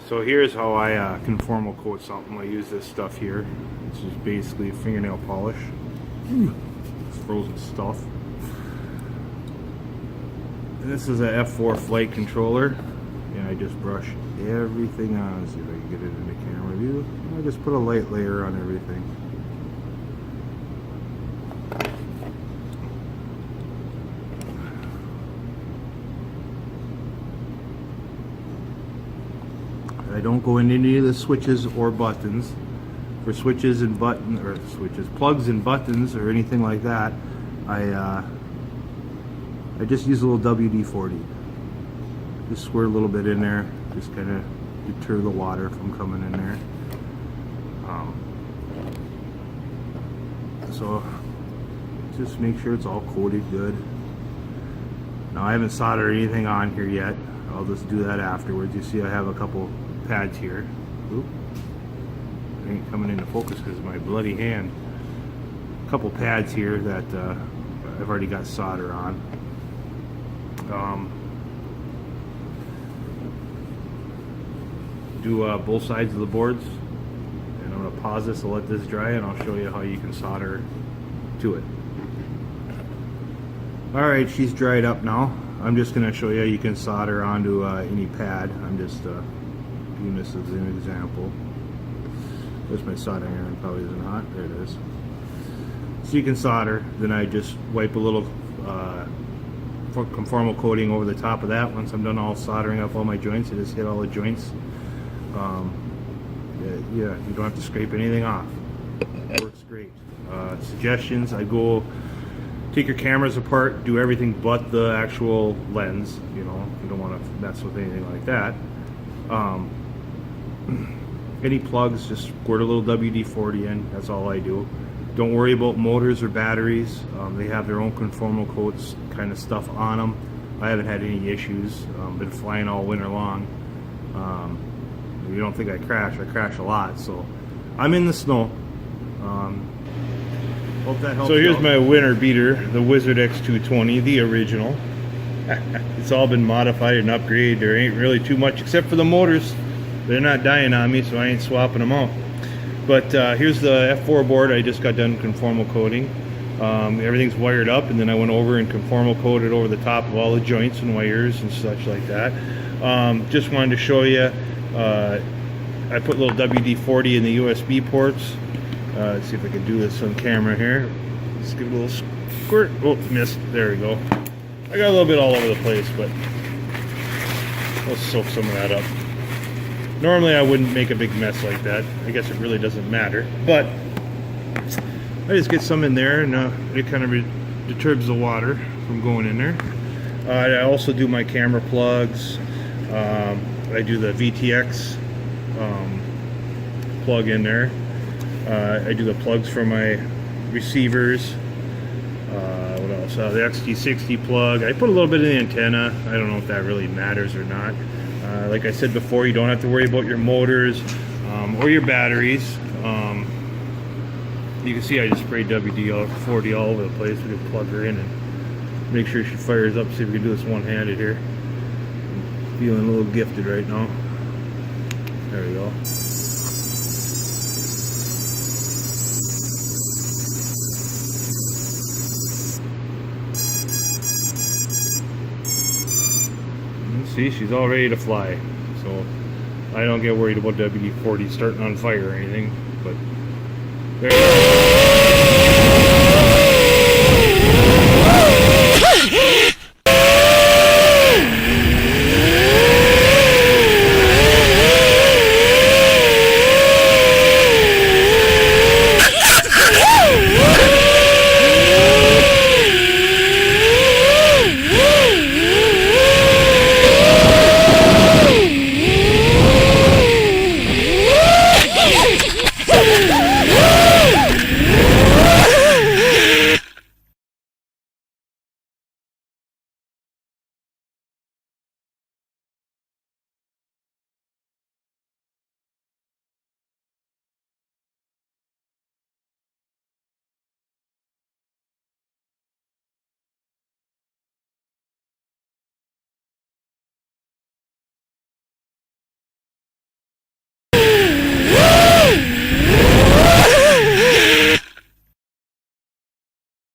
So here's how I conformal coat something. I use this stuff here. This is basically fingernail polish. It's frozen stuff. And this is a F4 flight controller. And I just brush everything on. See if I can get it in the camera view. I just put a light layer on everything. I don't go into any of the switches or buttons. For switches and plugs and buttons or anything like that, I just use a little WD-40. Just squirt a little bit in there, just kind of deter the water from coming in there. So just make sure it's all coated good. Now I haven't soldered anything on here yet. I'll just do that afterwards. You see I have a couple pads here. Oop. It ain't coming into focus because of my bloody hand. A couple pads here that I've already got solder on. Do both sides of the boards, and I'm going to pause this and let this dry, and I'll show you how you can solder to it. Alright, she's dried up now. I'm just going to show you can solder onto any pad. I'm just doing this as an example. There's my soldering iron, probably isn't hot. There it is. So you can solder. Then I just wipe a little conformal coating over the top of that. Once I'm done all soldering up all my joints, I just hit all the joints. Yeah, you don't have to scrape anything off. It works great. Suggestions: I go take your cameras apart, do everything but the actual lens. You know, you don't want to mess with anything like that. Any plugs, just squirt a little WD-40 in. That's all I do. Don't worry about motors or batteries. They have their own conformal coats kind of stuff on them. I haven't had any issues. Been flying all winter long. You don't think I crash a lot, so I'm in the snow. Hope that helps. So here's my winter beater, the Wizard X220, the original. It's all been modified and upgraded. There ain't really too much except for the motors. They're not dying on me, so I ain't swapping them out. But here's the F4 board. I just got done conformal coating. Everything's wired up, and then I went over and conformal coated over the top of all the joints and wires and such like that. Just wanted to show you, I put a little WD-40 in the USB ports. Let's see if I can do this on camera here. Just give it a little squirt. Oh, missed. There we go. I got a little bit all over the place, but we'll soak some of that up. Normally I wouldn't make a big mess like that. I guess it really doesn't matter. But I just get some in there, and it kind of deters the water from going in there. I also do my camera plugs. I do the VTX plug in there. I do the plugs for my receivers. What else? The XT60 plug. I put a little bit in the antenna. I don't know if that really matters or not. Like I said before, you don't have to worry about your motors or your batteries. You can see I just sprayed WD-40 all over the place. We can plug her in and make sure she fires up. See if we can do this one-handed here. I'm feeling a little gifted right now. There we go. See, she's all ready to fly, so I don't get worried about WD-40 starting on fire or anything, but there you go.